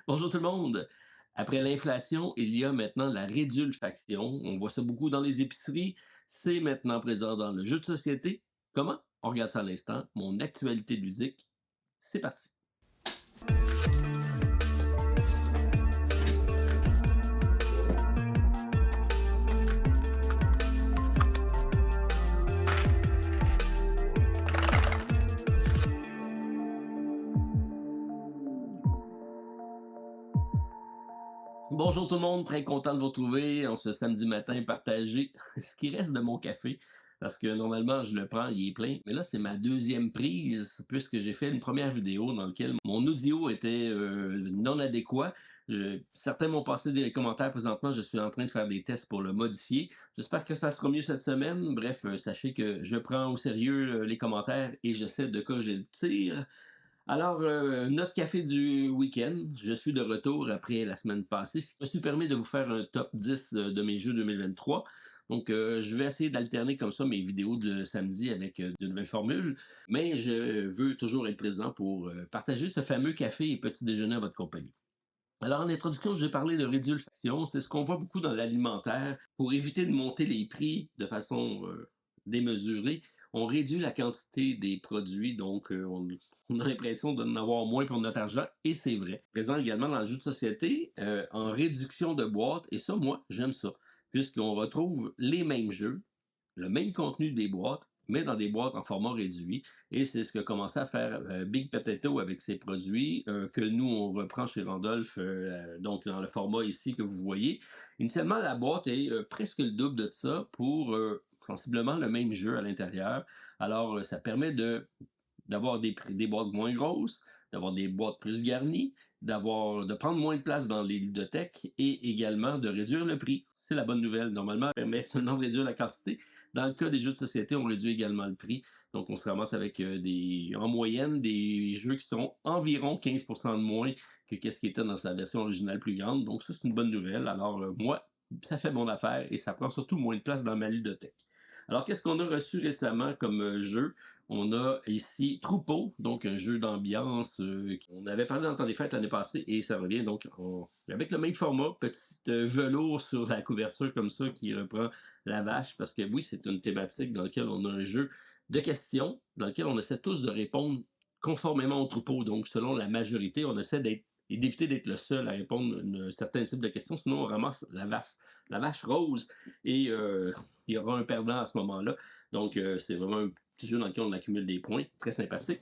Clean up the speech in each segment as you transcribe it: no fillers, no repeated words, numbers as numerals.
Bonjour tout le monde. Après l'inflation, il y a maintenant la rédulfaction. On voit ça beaucoup dans les épiceries. C'est maintenant présent dans le jeu de société. Comment? On regarde ça à l'instant. Mon actualité ludique. C'est parti. Bonjour tout le monde, très content de vous retrouver en ce samedi matin partagé ce qui reste de mon café. Parce que normalement, je le prends, il est plein. Mais là, c'est ma deuxième prise, puisque j'ai fait une première vidéo dans laquelle mon audio était non adéquat. Certains m'ont passé des commentaires présentement, je suis en train de faire des tests pour le modifier. J'espère que ça sera mieux cette semaine. Bref, sachez que je prends au sérieux les commentaires et j'essaie de corriger le tir. Alors, notre café du week-end, je suis de retour après la semaine passée, ce qui me suis permis de vous faire un top 10 de mes jeux 2023. Donc, je vais essayer d'alterner comme ça mes vidéos de samedi avec de nouvelles formules, mais je veux toujours être présent pour partager ce fameux café et petit déjeuner à votre compagnie. Alors, en introduction, j'ai parlé de rédulfaction. C'est ce qu'on voit beaucoup dans l'alimentaire. Pour éviter de monter les prix de façon démesurée, on réduit la quantité des produits, donc on a l'impression d'en avoir moins pour notre argent, et c'est vrai. Présent également dans le jeu de société, en réduction de boîtes, et ça, moi, j'aime ça, puisqu'on retrouve les mêmes jeux, le même contenu des boîtes, mais dans des boîtes en format réduit. Et c'est ce que commençait à faire Big Potato avec ses produits, que nous, on reprend chez Randolph, donc dans le format ici que vous voyez. Initialement, la boîte est presque le double de ça pour sensiblement le même jeu à l'intérieur. Alors, ça permet d'avoir des boîtes moins grosses, d'avoir des boîtes plus garnies, de prendre moins de place dans les ludothèques et également de réduire le prix. C'est la bonne nouvelle. Normalement, ça permet seulement de réduire la quantité. Dans le cas des jeux de société, on réduit également le prix. Donc, on se ramasse avec en moyenne des jeux qui sont environ 15% de moins que ce qui était dans sa version originale plus grande. Donc, ça, c'est une bonne nouvelle. Alors, moi, ça fait mon affaire et ça prend surtout moins de place dans ma ludothèque. Alors, qu'est-ce qu'on a reçu récemment comme jeu? On a ici Troupeau, donc un jeu d'ambiance. On avait parlé dans le temps des fêtes l'année passée et ça revient donc avec le même format, petit velours sur la couverture comme ça qui reprend la vache, parce que oui, c'est une thématique dans laquelle on a un jeu de questions, dans lequel on essaie tous de répondre conformément au troupeau. Donc, selon la majorité, on essaie d'éviter d'être le seul à répondre à un certain type de questions, sinon on ramasse la vache rose et il y aura un perdant à ce moment-là. Donc, c'est vraiment un petit jeu dans lequel on accumule des points, très sympathique.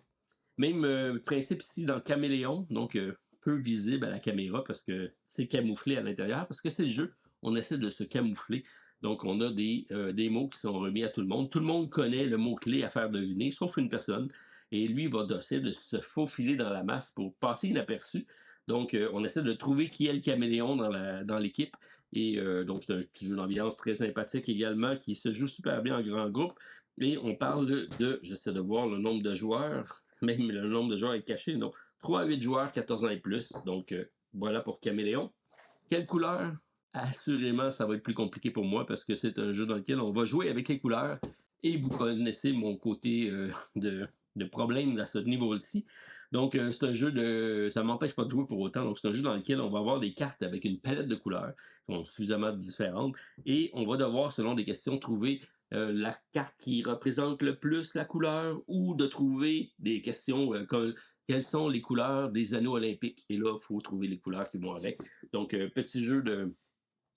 Même principe ici dans Caméléon, donc peu visible à la caméra parce que c'est camouflé à l'intérieur, parce que c'est le jeu, on essaie de se camoufler. Donc, on a des mots qui sont remis à tout le monde. Tout le monde connaît le mot-clé à faire deviner, sauf une personne. Et lui va essayer de se faufiler dans la masse pour passer inaperçu. Donc, on essaie de trouver qui est le caméléon dans l'équipe. Et donc, c'est un petit jeu d'ambiance très sympathique également qui se joue super bien en grand groupe. Et on parle j'essaie de voir le nombre de joueurs, même le nombre de joueurs est caché, non, 3 à 8 joueurs, 14 ans et plus. Donc, voilà pour Caméléon. Quelle couleur? Assurément, ça va être plus compliqué pour moi parce que c'est un jeu dans lequel on va jouer avec les couleurs. Et vous connaissez mon côté de problème à ce niveau-ci. Donc, c'est un jeu ça ne m'empêche pas de jouer pour autant. Donc, c'est un jeu dans lequel on va avoir des cartes avec une palette de couleurs qui sont suffisamment différentes. Et on va devoir, selon des questions, trouver la carte qui représente le plus la couleur ou de trouver des questions comme quelles sont les couleurs des anneaux olympiques. Et là, il faut trouver les couleurs qui vont avec. Donc, petit jeu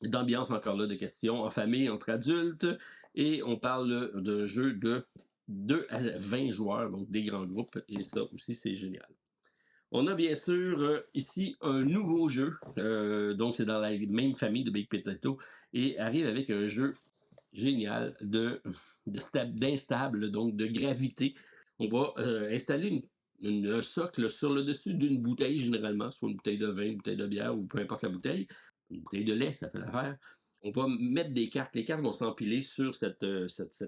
d'ambiance encore là, de questions en famille, entre adultes. Et on parle d'un jeu de 2 à 20 joueurs, donc des grands groupes. Et ça aussi, c'est génial. On a bien sûr ici un nouveau jeu, donc c'est dans la même famille de Big Potato, et arrive avec un jeu génial d'instable, donc de gravité. On va installer un socle sur le dessus d'une bouteille généralement, soit une bouteille de vin, une bouteille de bière ou peu importe la bouteille, une bouteille de lait, ça fait l'affaire. On va mettre des cartes. Les cartes vont s'empiler sur cette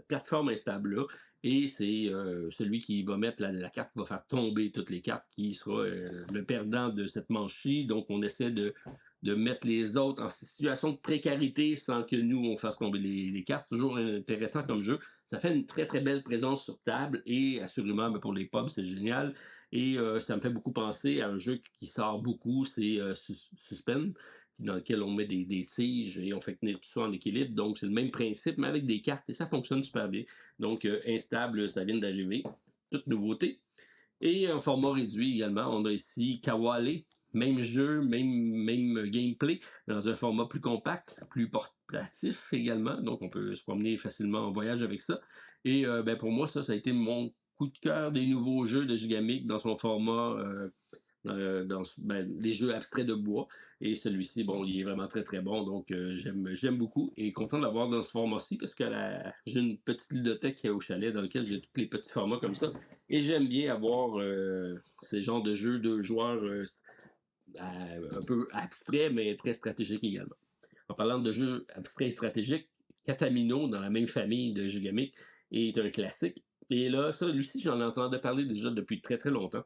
plateforme instable-là. Et c'est celui qui va mettre la carte qui va faire tomber toutes les cartes qui sera le perdant de cette manche-ci. Donc, on essaie de mettre les autres en situation de précarité sans que nous, on fasse tomber les cartes. C'est toujours intéressant comme jeu. Ça fait une très, très belle présence sur table et assurément, pour les pubs, c'est génial. Et ça me fait beaucoup penser à un jeu qui sort beaucoup, c'est Suspend, dans lequel on met des tiges et on fait tenir tout ça en équilibre. Donc, c'est le même principe, mais avec des cartes et ça fonctionne super bien. Donc, Instable, ça vient d'arriver. Toute nouveauté. Et un format réduit également. On a ici Kawale, même jeu, même gameplay, dans un format plus compact, plus portatif également. Donc, on peut se promener facilement en voyage avec ça. Et ben, pour moi, ça a été mon coup de cœur des nouveaux jeux de Gigamic dans son format dans les jeux abstraits de bois. Et celui-ci, bon, il est vraiment très très bon, donc j'aime beaucoup et content de l'avoir dans ce format-ci parce que j'ai une petite ludothèque au chalet dans lequel j'ai tous les petits formats comme ça. Et j'aime bien avoir ces genres de jeux de joueurs un peu abstraits mais très stratégiques également. En parlant de jeux abstraits et stratégiques, Katamino, dans la même famille de Gigamic, est un classique. Et là, ça, lui-ci, j'en entendais parler déjà depuis très très longtemps.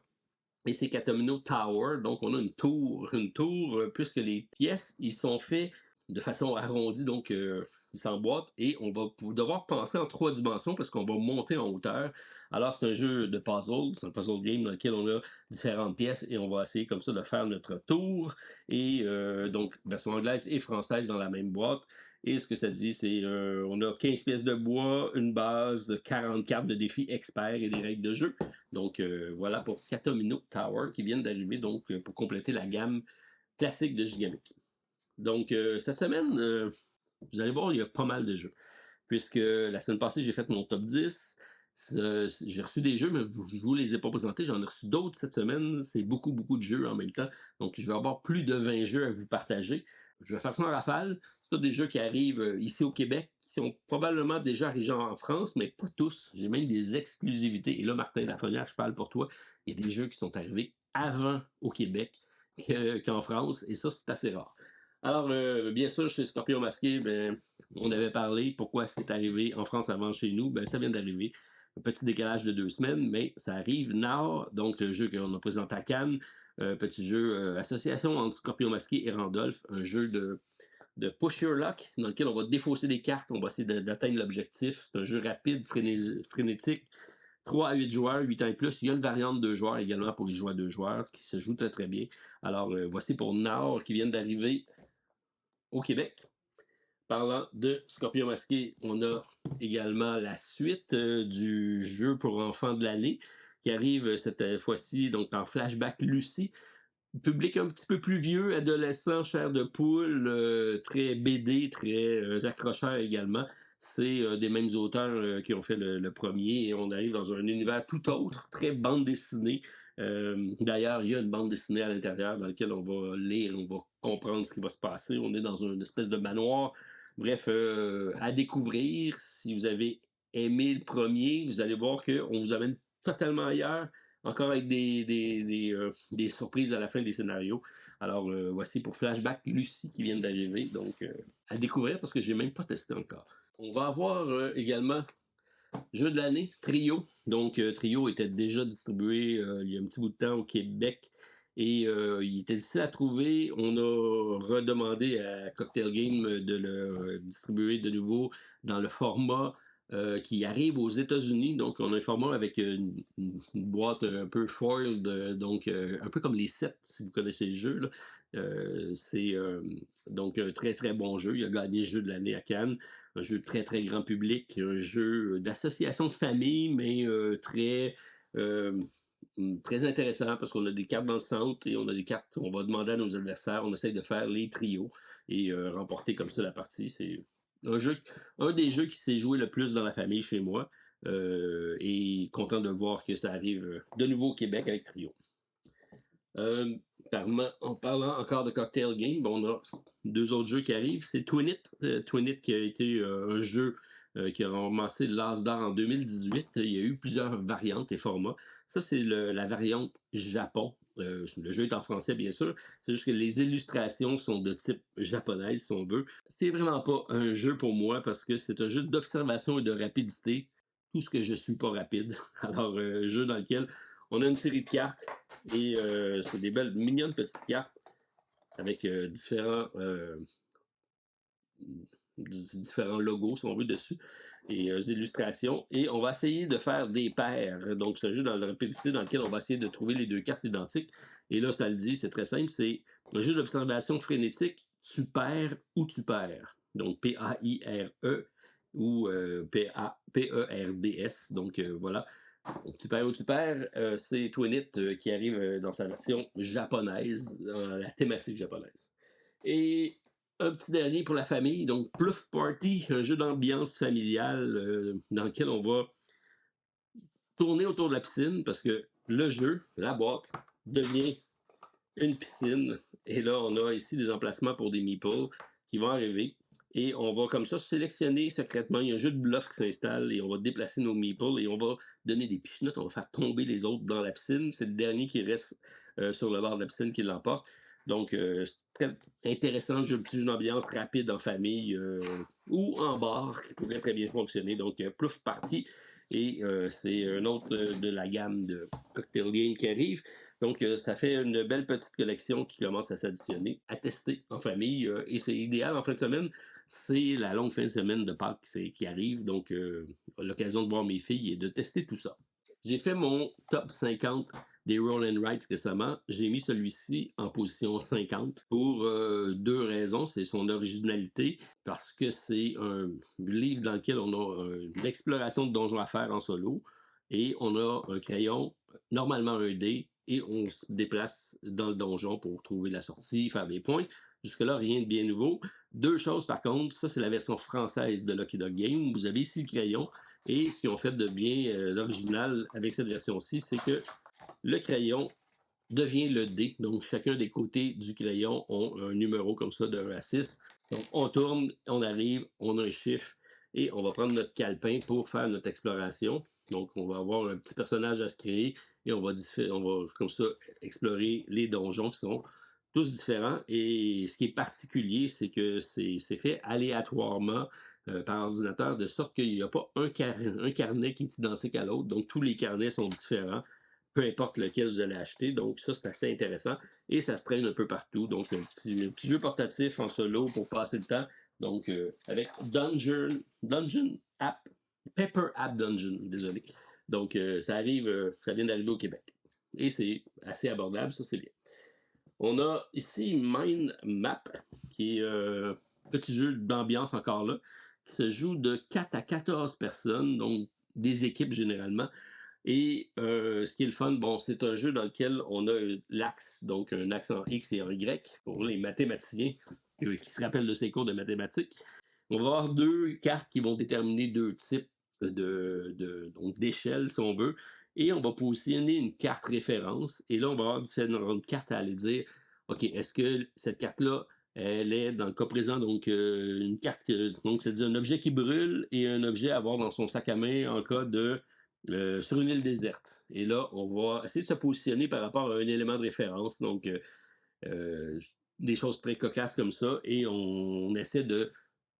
Et c'est Katamino Tower, donc on a une tour, puisque les pièces, ils sont faits de façon arrondie, donc ils s'emboîtent, et on va devoir penser en 3 dimensions parce qu'on va monter en hauteur. Alors c'est un jeu de puzzle, c'est un puzzle game dans lequel on a différentes pièces et on va essayer comme ça de faire notre tour. Et donc version anglaise et française dans la même boîte. Et ce que ça dit, c'est on a 15 pièces de bois, une base, 40 cartes de défi expert et des règles de jeu. Donc voilà pour Katamino Tower qui viennent d'arriver donc pour compléter la gamme classique de Gigamic. Donc cette semaine, vous allez voir, il y a pas mal de jeux. Puisque la semaine passée, j'ai fait mon top 10. J'ai reçu des jeux, mais je ne vous les ai pas présentés. J'en ai reçu d'autres cette semaine. C'est beaucoup, beaucoup de jeux en même temps. Donc, je vais avoir plus de 20 jeux à vous partager. Je vais faire ça en rafale. C'est tous des jeux qui arrivent ici au Québec, qui ont probablement déjà arrivé en France, mais pas tous. J'ai même des exclusivités. Et là, Martin Lafrenière, je parle pour toi. Il y a des jeux qui sont arrivés avant au Québec qu'en France. Et ça, c'est assez rare. Alors, bien sûr, chez Scorpion Masqué, ben, on avait parlé pourquoi c'est arrivé en France avant chez nous. Ben, ça vient d'arriver. Un petit décalage de 2 semaines, mais ça arrive now. Donc, le jeu qu'on a présenté à Cannes, petit jeu association entre Scorpion Masqué et Randolph, un jeu de push your luck dans lequel on va défausser des cartes, on va essayer d'atteindre l'objectif. C'est un jeu rapide, frénétique. 3 à 8 joueurs, 8 ans et plus. Il y a une variante de 2 joueurs également pour les joueurs à 2 joueurs qui se joue très très bien. Alors, voici pour Nord qui viennent d'arriver au Québec. Parlant de Scorpion Masqué, on a également la suite du jeu pour enfants de l'année qui arrive cette fois-ci donc en flashback Lucie. Public un petit peu plus vieux, adolescent, chair de poule, très BD, très accrocheur également. C'est des mêmes auteurs qui ont fait le premier et on arrive dans un univers tout autre, très bande dessinée. D'ailleurs, il y a une bande dessinée à l'intérieur dans laquelle on va lire, on va comprendre ce qui va se passer. On est dans une espèce de manoir. Bref, à découvrir. Si vous avez aimé le premier, vous allez voir qu'on vous amène totalement ailleurs, encore avec des surprises à la fin des scénarios. Alors, voici pour Flashback Lucie qui viennent d'arriver. Donc, à découvrir parce que j'ai même pas testé encore. On va avoir également jeu de l'année, Trio. Donc, Trio était déjà distribué il y a un petit bout de temps au Québec. Et il était difficile à trouver. On a redemandé à Cocktail Game de le distribuer de nouveau dans le format qui arrive aux États-Unis. Donc, on a un format avec une boîte un peu foiled, donc un peu comme les sets, si vous connaissez le jeu. Là. C'est donc un très très bon jeu. Il a gagné le jeu de l'année à Cannes. Un jeu très très grand public, un jeu d'association de famille, mais euh, très intéressant parce qu'on a des cartes dans le centre et on a des cartes, on va demander à nos adversaires, on essaye de faire les trios et remporter comme ça la partie. C'est un des jeux qui s'est joué le plus dans la famille chez moi et content de voir que ça arrive de nouveau au Québec avec Trio. En parlant encore de Cocktail Game, bon, on a 2 autres jeux qui arrivent. C'est Twinit. Twinit qui a été un jeu qui a ramassé l'As d'or en 2018. Il y a eu plusieurs variantes et formats. Ça, c'est la variante Japon. Le jeu est en français, bien sûr. C'est juste que les illustrations sont de type japonaise, si on veut. C'est vraiment pas un jeu pour moi parce que c'est un jeu d'observation et de rapidité. Tout ce que je suis pas rapide. Alors, un jeu dans lequel on a une série de cartes et c'est des belles, mignonnes petites cartes avec différents logos, si on veut, dessus. et illustrations. Et on va essayer de faire des paires. Donc, c'est un jeu dans la rapidité dans lequel on va essayer de trouver les deux cartes identiques. Et là, ça le dit, c'est très simple, c'est un jeu d'observation frénétique, tu perds ou tu perds. Donc, P-A-I-R-E ou P-E-R-D-S. Donc, voilà. Donc, tu perds ou tu perds, c'est Twinit qui arrive dans sa version japonaise, dans la thématique japonaise. Et un petit dernier pour la famille, donc Pluff Party, un jeu d'ambiance familiale dans lequel on va tourner autour de la piscine parce que le jeu, la boîte, devient une piscine. Et là, on a ici des emplacements pour des meeples qui vont arriver. Et on va comme ça sélectionner secrètement. Il y a un jeu de bluff qui s'installe et on va déplacer nos meeples et on va donner des pichenottes. On va faire tomber les autres dans la piscine. C'est le dernier qui reste sur le bord de la piscine qui l'emporte. Donc, c'est très intéressant, petit jeu d'ambiance rapide en famille ou en bar qui pourrait très bien fonctionner. Donc, Pluff Party. Et c'est un autre de la gamme de Cocktail Game qui arrive. Donc, ça fait une belle petite collection qui commence à s'additionner, à tester en famille. Et c'est idéal en fin de semaine. C'est la longue fin de semaine de Pâques qui arrive. Donc, l'occasion de voir mes filles et de tester tout ça. J'ai fait mon top 50 des Roll and Write récemment. J'ai mis celui-ci en position 50 pour deux raisons. C'est son originalité, parce que c'est un livre dans lequel on a une exploration de donjons à faire en solo. Et on a un crayon, normalement un dé, et on se déplace dans le donjon pour trouver la sortie, faire des points. Jusque-là, rien de bien nouveau. Deux choses par contre, ça c'est la version française de Lucky Dog Game. Vous avez ici le crayon, et ce qu'ils ont fait de bien original avec cette version-ci, c'est que le crayon devient le dé. Donc, chacun des côtés du crayon ont un numéro comme ça de 1 à 6. Donc, on tourne, on arrive, on a un chiffre et on va prendre notre calepin pour faire notre exploration. Donc, on va avoir un petit personnage à se créer et on va comme ça explorer les donjons qui sont tous différents. Et ce qui est particulier, c'est que c'est fait aléatoirement par ordinateur, de sorte qu'il n'y a pas un carnet qui est identique à l'autre. Donc, tous les carnets sont différents, peu importe lequel vous allez acheter. Donc, ça, c'est assez intéressant. Et ça se traîne un peu partout. Donc, un petit jeu portatif en solo pour passer le temps. Donc, avec Dungeon App, Pepper App Dungeon, désolé. Donc, ça vient d'arriver au Québec. Et c'est assez abordable, ça, c'est bien. On a ici Mind Map, qui est un petit jeu d'ambiance encore là, qui se joue de 4 à 14 personnes, donc des équipes généralement. Et ce qui est le fun, bon, c'est un jeu dans lequel on a l'axe, donc un axe en X et en Y pour les mathématiciens qui se rappellent de ces cours de mathématiques. On va avoir deux cartes qui vont déterminer deux types donc d'échelles, si on veut. Et on va positionner une carte référence. Et là, on va avoir différentes cartes à aller dire, OK, est-ce que cette carte-là, elle est dans le cas présent, donc une carte, donc c'est-à-dire un objet qui brûle et un objet à avoir dans son sac à main en cas de sur une île déserte. Et là, on va essayer de se positionner par rapport à un élément de référence. Donc, des choses très cocasses comme ça. Et on essaie de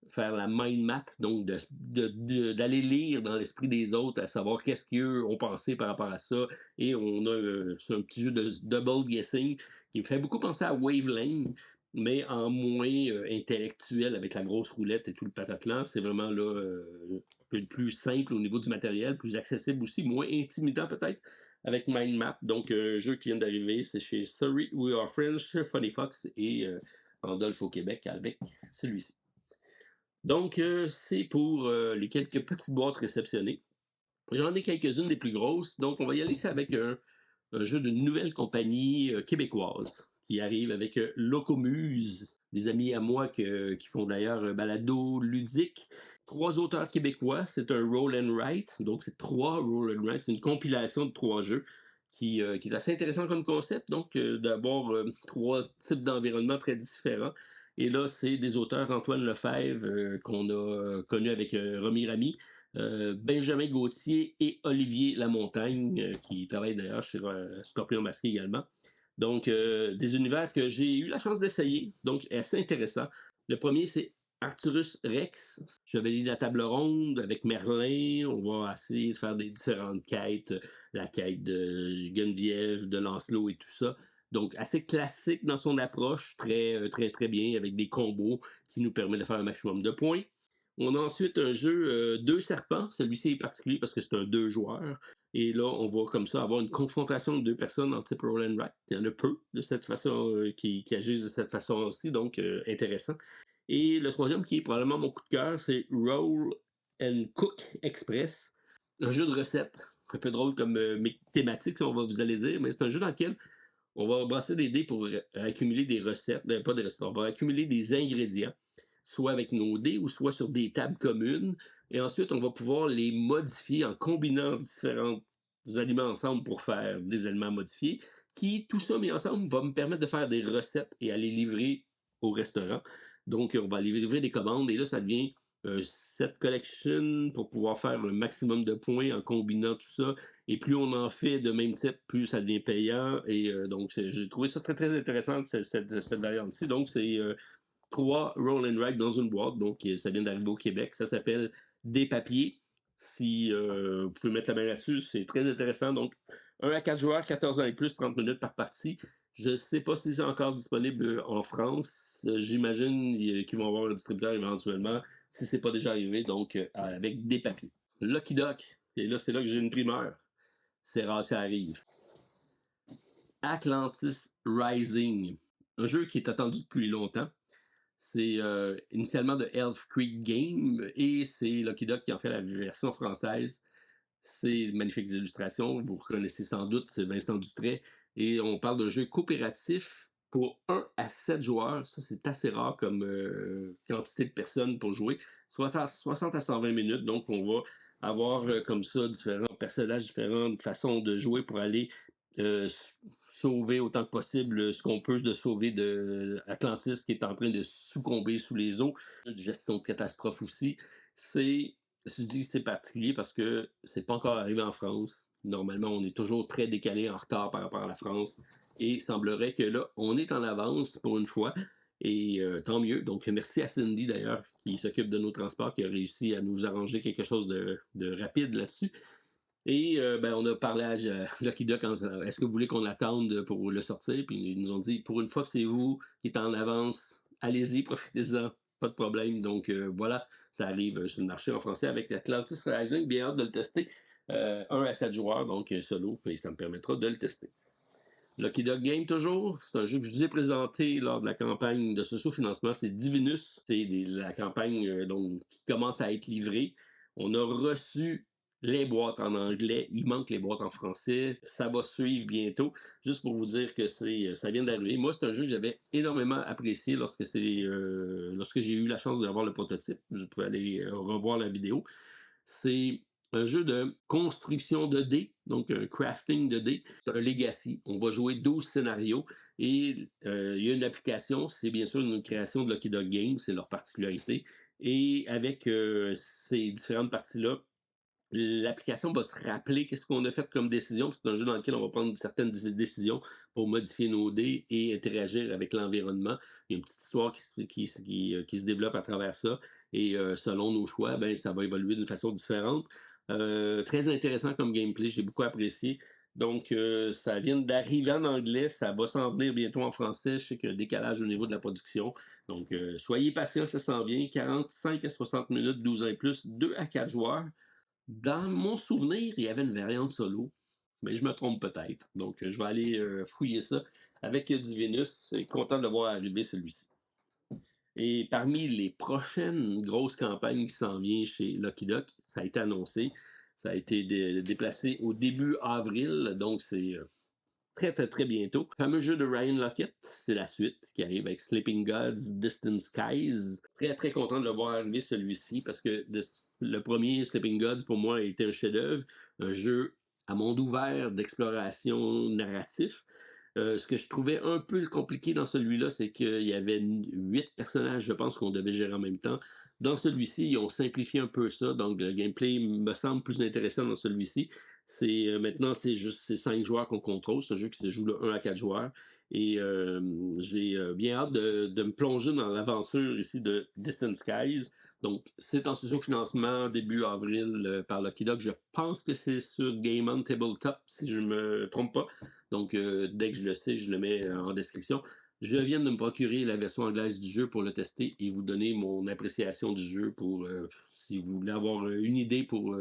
faire la mind map, donc d'aller lire dans l'esprit des autres, à savoir qu'est-ce qu'eux ont pensé par rapport à ça. Et on a un petit jeu de double guessing qui me fait beaucoup penser à Wavelane, mais en moins intellectuel, avec la grosse roulette et tout le patatlan. C'est vraiment là un peu plus simple au niveau du matériel, plus accessible aussi, moins intimidant peut-être, avec Mind Map. Donc, un jeu qui vient d'arriver, c'est chez Sorry We Are French, Funny Fox et Randolph au Québec avec celui-ci. Donc, c'est pour les quelques petites boîtes réceptionnées. J'en ai quelques-unes des plus grosses. Donc, on va y aller avec un jeu d'une nouvelle compagnie québécoise qui arrive avec Locomuse, des amis à moi qui font d'ailleurs un balado ludique. 3 auteurs québécois, c'est un roll and write, donc c'est 3 roll and write, c'est une compilation de 3 jeux qui est assez intéressant comme concept, donc d'avoir 3 types d'environnements très différents. Et là, c'est des auteurs Antoine Lefebvre qu'on a connu avec Romy Ramy, Benjamin Gauthier et Olivier Lamontagne, qui travaille d'ailleurs chez Scorpion Masqué également. Donc, des univers que j'ai eu la chance d'essayer, donc assez intéressant. Le premier, c'est Arcturus Rex, Chevalier de la Table Ronde avec Merlin. On va essayer de faire des différentes quêtes, la quête de Geneviève, de Lancelot et tout ça. Donc, assez classique dans son approche, très, très, très bien, avec des combos qui nous permettent de faire un maximum de points. On a ensuite un jeu Deux serpents. Celui-ci est particulier parce que c'est un 2 joueurs. Et là, on va comme ça avoir une confrontation de deux personnes en type roll and write. Il y en a peu de cette façon qui agissent de cette façon aussi, donc intéressant. Et le troisième qui est probablement mon coup de cœur, c'est Roll and Cook Express, un jeu de recettes. Un peu drôle comme thématique, si on va vous allez dire, mais c'est un jeu dans lequel on va brasser des dés pour accumuler des recettes, pas des recettes, on va accumuler des ingrédients, soit avec nos dés ou soit sur des tables communes. Et ensuite, on va pouvoir les modifier en combinant différents aliments ensemble pour faire des aliments modifiés, qui, tout ça mis ensemble, va me permettre de faire des recettes et à les livrer au restaurant. Donc, on va livrer des commandes et là, ça devient un set collection pour pouvoir faire le maximum de points en combinant tout ça. Et plus on en fait de même type, plus ça devient payant. Et donc, j'ai trouvé ça très, très intéressant, cette variante-ci. Donc, c'est 3 roll and write dans une boîte. Donc, ça vient d'arriver au Québec. Ça s'appelle Des papiers. Si vous pouvez mettre la main là-dessus, c'est très intéressant. Donc, 1 à 4 joueurs, 14 ans et plus, 30 minutes par partie. Je ne sais pas si c'est encore disponible en France. J'imagine qu'ils vont avoir un distributeur éventuellement, si ce n'est pas déjà arrivé, donc avec des papiers. Lucky Duck, et là, c'est là que j'ai une primeur. C'est rare que ça arrive. Atlantis Rising, un jeu qui est attendu depuis longtemps. C'est initialement de Elf Creek Game et c'est Lucky Duck qui en fait la version française. C'est magnifiques illustrations, vous reconnaissez sans doute, c'est Vincent Dutray. Et on parle d'un jeu coopératif pour 1 à 7 joueurs. Ça, c'est assez rare comme quantité de personnes pour jouer. 60 à 120 minutes, donc on va avoir comme ça différents personnages, différentes façons de jouer pour aller euh, sauver autant que possible ce qu'on peut de sauver de Atlantis qui est en train de succomber sous les eaux. De gestion de catastrophe aussi. Je dis que c'est particulier parce que c'est pas encore arrivé en France. Normalement, on est toujours très décalé en retard par rapport à la France. Et il semblerait que là, on est en avance pour une fois. Et tant mieux. Donc, merci à Cindy d'ailleurs, qui s'occupe de nos transports, qui a réussi à nous arranger quelque chose de rapide là-dessus. Et on a parlé à Lucky Duck en disant est-ce que vous voulez qu'on attende pour le sortir? Puis ils nous ont dit pour une fois que c'est vous qui êtes en avance, allez-y, profitez-en, pas de problème. Donc voilà, ça arrive sur le marché en français avec Atlantis Rising, bien hâte de le tester. 1 à 7 joueurs, donc solo, et ça me permettra de le tester. Lucky Duck Game toujours, c'est un jeu que je vous ai présenté lors de la campagne de socio-financement, c'est Divinus, c'est la campagne qui commence à être livrée. On a reçu les boîtes en anglais, il manque les boîtes en français, ça va suivre bientôt. Juste pour vous dire que ça vient d'arriver. Moi, c'est un jeu que j'avais énormément apprécié lorsque j'ai eu la chance d'avoir le prototype. Je pouvais aller revoir la vidéo. C'est un jeu de construction de dés, donc un crafting de dés. C'est un legacy. On va jouer 12 scénarios et il y a une application, c'est bien sûr une création de Lucky Duck Games, c'est leur particularité. Et avec ces différentes parties-là, l'application va se rappeler qu'est-ce qu'on a fait comme décision. C'est un jeu dans lequel on va prendre certaines décisions pour modifier nos dés et interagir avec l'environnement. Il y a une petite histoire qui se développe à travers ça. Et selon nos choix, ben, ça va évoluer d'une façon différente. Très intéressant comme gameplay, j'ai beaucoup apprécié. Donc, ça vient d'arriver en anglais, ça va s'en venir bientôt en français. Je sais qu'il y a un décalage au niveau de la production. Donc, soyez patients, ça s'en vient. 45 à 60 minutes, 12 ans et plus, 2 à 4 joueurs. Dans mon souvenir, il y avait une variante solo, mais je me trompe peut-être. Donc, je vais aller fouiller ça avec Divinus. Content de voir arriver celui-ci. Et parmi les prochaines grosses campagnes qui s'en viennent chez Lucky Duck, ça a été annoncé. Ça a été déplacé au début avril, donc c'est très, très, très bientôt. Le fameux jeu de Ryan Lockett, c'est la suite qui arrive avec Sleeping Gods, Distant Skies. Très, très content de le voir arriver celui-ci parce que le premier, Sleeping Gods, pour moi, a été un chef-d'œuvre, un jeu à monde ouvert d'exploration narratif. Ce que je trouvais un peu compliqué dans celui-là, c'est qu'il y avait 8 personnages, je pense, qu'on devait gérer en même temps. Dans celui-ci, ils ont simplifié un peu ça, donc le gameplay me semble plus intéressant dans celui-ci. Maintenant, c'est juste 5 joueurs qu'on contrôle. C'est un jeu qui se joue de 1 à 4 joueurs. Et j'ai bien hâte de me plonger dans l'aventure ici de Distant Skies. Donc, c'est en sous-financement début avril par Lucky Duck. Je pense que c'est sur Game On Tabletop, si je ne me trompe pas. Donc, dès que je le sais, je le mets en description. Je viens de me procurer la version anglaise du jeu pour le tester et vous donner mon appréciation du jeu pour si vous voulez avoir une idée pour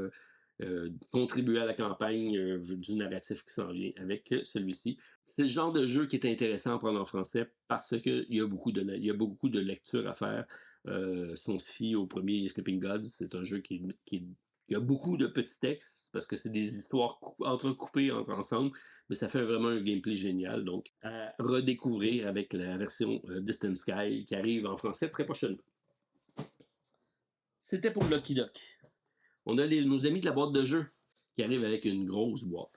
contribuer à la campagne du narratif qui s'en vient avec celui-ci. C'est le genre de jeu qui est intéressant à prendre en français parce qu'il y a beaucoup de lectures à faire. Si on se fie au premier Sleeping Gods, c'est un jeu qui a beaucoup de petits textes parce que c'est des histoires entrecoupées entre ensemble, mais ça fait vraiment un gameplay génial. Donc, à redécouvrir avec la version Distant Sky qui arrive en français très prochainement. C'était pour Lucky Duck. On a nos amis de la boîte de jeu qui arrivent avec une grosse boîte.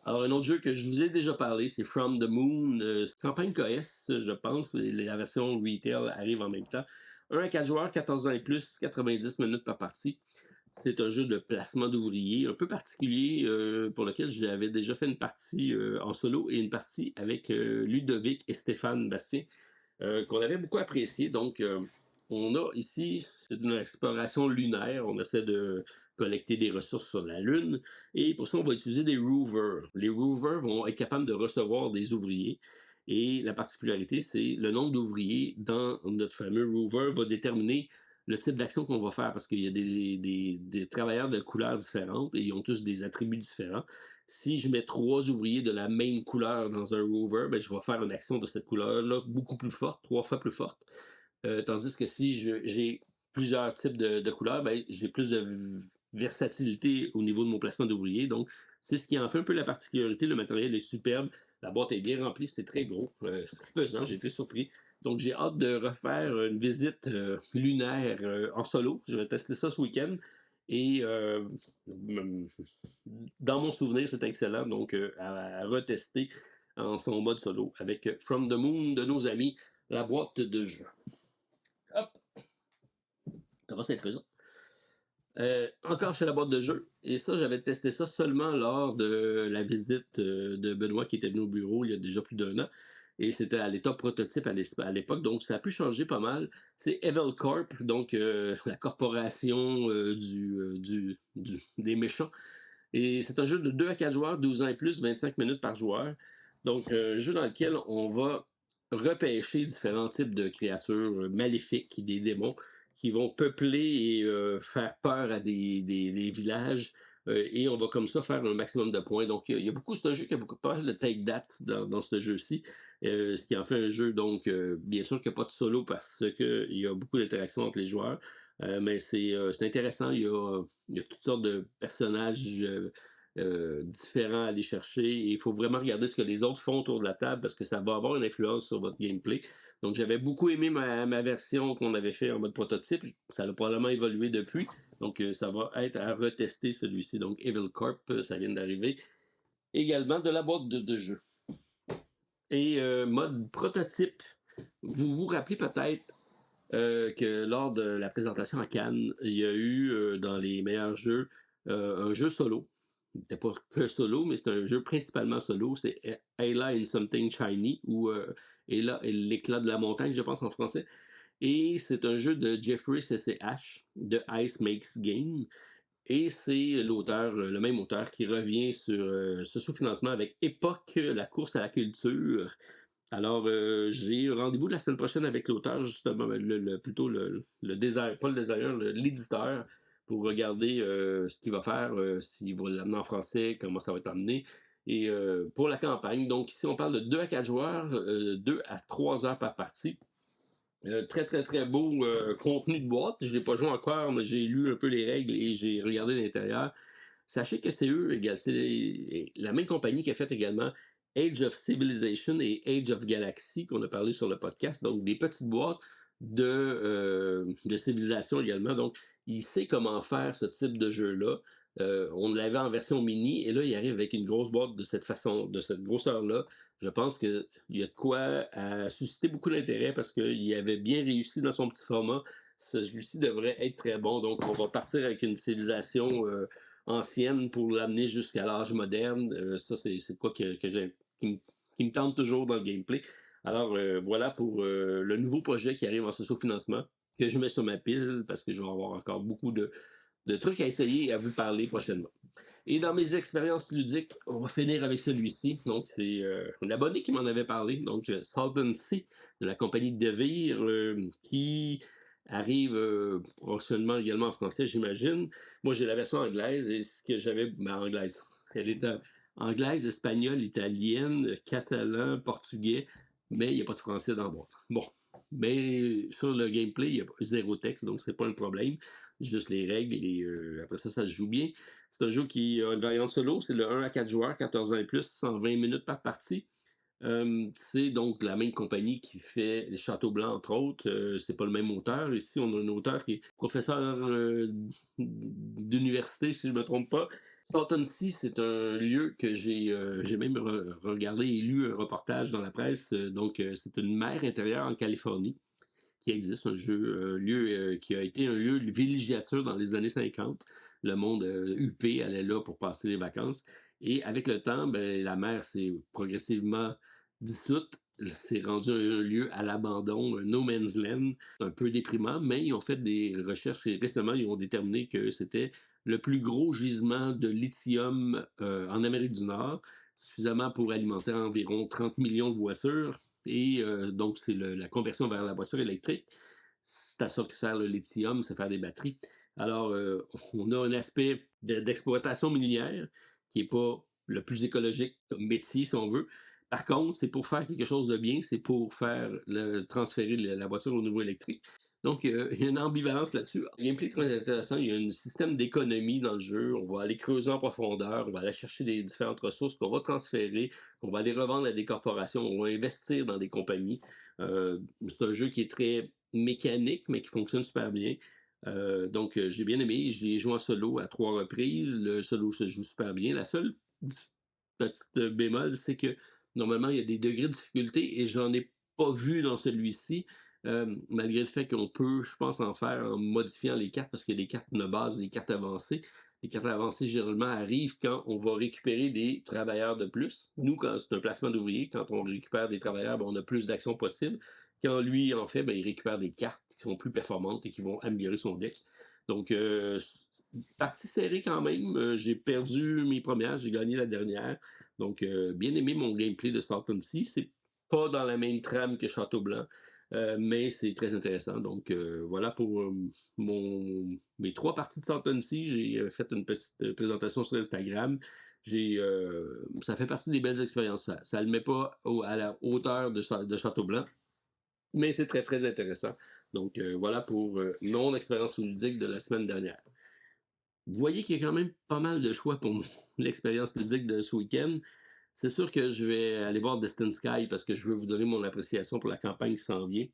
Alors, un autre jeu que je vous ai déjà parlé, c'est From the Moon. Campagne KS, je pense. La version retail arrive en même temps. 1 à 4 joueurs, 14 ans et plus, 90 minutes par partie. C'est un jeu de placement d'ouvriers un peu particulier pour lequel j'avais déjà fait une partie en solo et une partie avec Ludovic et Stéphane Bastien qu'on avait beaucoup apprécié. Donc, on a ici, c'est une exploration lunaire. On essaie de collecter des ressources sur la Lune. Et pour ça, on va utiliser des rovers. Les rovers vont être capables de recevoir des ouvriers. Et la particularité, c'est le nombre d'ouvriers dans notre fameux rover va déterminer le type d'action qu'on va faire parce qu'il y a des travailleurs de couleurs différentes et ils ont tous des attributs différents. Si je mets 3 ouvriers de la même couleur dans un rover, ben, je vais faire une action de cette couleur-là beaucoup plus forte, 3 fois plus forte. Tandis que si j'ai plusieurs types de couleurs, ben, j'ai plus de versatilité au niveau de mon placement d'ouvriers. Donc, c'est ce qui en fait un peu la particularité. Le matériel est superbe. La boîte est bien remplie, c'est très gros. C'est très pesant, j'ai été surpris. Donc, j'ai hâte de refaire une visite lunaire en solo. Je vais tester ça ce week-end. Et dans mon souvenir, c'est excellent. Donc, à retester en son mode solo avec From the Moon de nos amis, la boîte de jeu. Hop! Ça va, être pesant. Encore chez la boîte de jeu. Et ça, j'avais testé ça seulement lors de la visite de Benoît qui était venu au bureau il y a déjà plus d'1 an. Et c'était à l'état prototype à l'époque, donc ça a pu changer pas mal. C'est Evil Corp, donc la corporation des méchants. Et c'est un jeu de 2 à 4 joueurs, 12 ans et plus, 25 minutes par joueur. Donc, un jeu dans lequel on va repêcher différents types de créatures maléfiques, des démons, qui vont peupler et faire peur à des villages. Et on va comme ça faire un maximum de points. Donc, il y a beaucoup, c'est un jeu qui a beaucoup pas mal de take date dans ce jeu-ci. Ce qui en fait un jeu, donc, bien sûr qu'il n'y a pas de solo parce qu'il y a beaucoup d'interactions entre les joueurs. Mais c'est intéressant. Il y a toutes sortes de personnages différents à aller chercher. Et il faut vraiment regarder ce que les autres font autour de la table parce que ça va avoir une influence sur votre gameplay. Donc, j'avais beaucoup aimé ma version qu'on avait fait en mode prototype. Ça a probablement évolué depuis. Donc, ça va être à retester celui-ci. Donc, Evil Corp, ça vient d'arriver. Également de la boîte de jeu. Et mode prototype, vous vous rappelez peut-être que lors de la présentation à Cannes, il y a eu dans les meilleurs jeux un jeu solo. Il n'était pas que solo, mais c'est un jeu principalement solo. C'est Ayla in Something Shiny ou Ayla et l'éclat de la montagne, je pense en français. Et c'est un jeu de Jeffrey CCH de Ice Makes Game. Et c'est l'auteur, le même auteur qui revient sur ce sous-financement avec Époque, la course à la culture. Alors, j'ai rendez-vous la semaine prochaine avec l'auteur, justement, plutôt le design, pas le designer, l'éditeur, pour regarder ce qu'il va faire, s'il va l'amener en français, comment ça va être amené, et pour la campagne. Donc, ici, on parle de 2 à 4 joueurs, 2 à 3 heures par partie. Très, très, très beau contenu de boîte. Je ne l'ai pas joué encore, mais j'ai lu un peu les règles et j'ai regardé l'intérieur. Sachez que c'est eux, c'est la même compagnie qui a fait également Age of Civilization et Age of Galaxy, qu'on a parlé sur le podcast. Donc, des petites boîtes de civilisation également. Donc, il sait comment faire ce type de jeu-là. On l'avait en version mini et là, il arrive avec une grosse boîte de cette façon, de cette grosseur-là. Je pense qu'il y a de quoi susciter beaucoup d'intérêt parce qu'il avait bien réussi dans son petit format. Celui-ci devrait être très bon. Donc, on va partir avec une civilisation ancienne pour l'amener jusqu'à l'âge moderne. Ça, c'est quoi qui me tente toujours dans le gameplay. Alors, voilà pour le nouveau projet qui arrive en socio-financement que je mets sur ma pile parce que je vais avoir encore beaucoup de trucs à essayer et à vous parler prochainement. Et dans mes expériences ludiques, on va finir avec celui-ci. Donc, c'est un abonné qui m'en avait parlé. Donc, Salton Sea de la compagnie Devir qui arrive prochainement également en français, j'imagine. Moi, j'ai la version anglaise et ce que j'avais, ben, anglaise. Elle est anglaise, espagnole, italienne, catalan, portugais, mais il n'y a pas de français dans le boîte. Bon, mais sur le gameplay, il y a zéro texte, donc c'est pas un problème. Juste les règles et après ça, ça se joue bien. C'est un jeu qui a une variante solo, c'est le 1 à 4 joueurs, 14 ans et plus, 120 minutes par partie. C'est donc la même compagnie qui fait les Châteaux Blancs, entre autres. C'est pas le même auteur. Ici, on a un auteur qui est professeur d'université, si je ne me trompe pas. Salton Sea, c'est un lieu que j'ai même regardé et lu un reportage dans la presse. C'est une mer intérieure en Californie qui existe, lieu qui a été un lieu de villégiature dans les années 50. Le monde huppé allait là pour passer les vacances. Et avec le temps, ben, la mer s'est progressivement dissoute. C'est rendu un lieu à l'abandon, un no man's land, un peu déprimant, mais ils ont fait des recherches et récemment, ils ont déterminé que c'était le plus gros gisement de lithium en Amérique du Nord, suffisamment pour alimenter environ 30 millions de voitures. Et donc, c'est la conversion vers la voiture électrique. C'est à ça que sert le lithium, c'est faire des batteries. Alors, on a un aspect d'exploitation minière qui n'est pas le plus écologique comme métier, si on veut. Par contre, c'est pour faire quelque chose de bien, c'est pour transférer la voiture au niveau électrique. Donc, il y a une ambivalence là-dessus. Le gameplay est très intéressant. Il y a un système d'économie dans le jeu. On va aller creuser en profondeur. On va aller chercher des différentes ressources qu'on va transférer. On va les revendre à des corporations. On va investir dans des compagnies. C'est un jeu qui est très mécanique, mais qui fonctionne super bien. J'ai bien aimé. J'ai joué en solo à 3 reprises. Le solo se joue super bien. La seule petite bémol, c'est que normalement, il y a des degrés de difficulté et j'en ai pas vu dans celui-ci. Malgré le fait qu'on peut, je pense, en faire en modifiant les cartes, parce qu'il y a des cartes de base et des cartes avancées. Les cartes avancées, généralement, arrivent quand on va récupérer des travailleurs de plus. Nous, quand c'est un placement d'ouvriers, quand on récupère des travailleurs, ben, on a plus d'actions possibles. Quand lui en fait, ben, il récupère des cartes qui sont plus performantes et qui vont améliorer son deck. Donc, partie serrée quand même. J'ai perdu mes premières, j'ai gagné la dernière. Donc, bien aimé mon gameplay de Salton Sea. C'est pas dans la même trame que Château Blanc. Mais c'est très intéressant. Donc, voilà pour mes 3 parties de Salton Sea. J'ai fait une petite présentation sur Instagram. Ça fait partie des belles expériences. Ça ne le met pas à la hauteur de Château Blanc, mais c'est très, très intéressant. Donc, voilà pour mon expérience ludique de la semaine dernière. Vous voyez qu'il y a quand même pas mal de choix pour l'expérience ludique de ce week-end. C'est sûr que je vais aller voir Destin Sky parce que je veux vous donner mon appréciation pour la campagne qui s'en vient.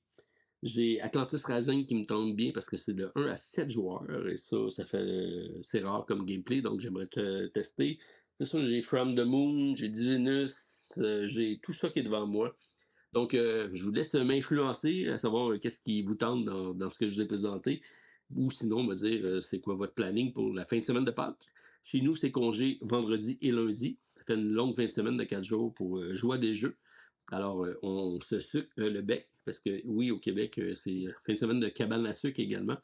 J'ai Atlantis Rising qui me tente bien parce que c'est de 1 à 7 joueurs et ça fait c'est rare comme gameplay, donc j'aimerais tester. C'est sûr, j'ai From the Moon, j'ai Divinus, j'ai tout ça qui est devant moi. Donc, je vous laisse m'influencer à savoir qu'est-ce qui vous tente dans ce que je vous ai présenté. Ou sinon, me dire c'est quoi votre planning pour la fin de semaine de Pâques. Chez nous, c'est congé vendredi et lundi. Ça fait une longue fin de semaine de 4 jours pour jouer à des jeux. Alors, on se sucre le bec, parce que oui, au Québec, c'est fin de semaine de cabane à sucre également.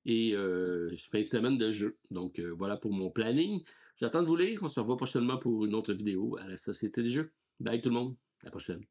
Et fin de semaine de jeux. Donc, voilà pour mon planning. J'attends de vous lire. On se revoit prochainement pour une autre vidéo à la Société des Jeux. Bye tout le monde. À la prochaine.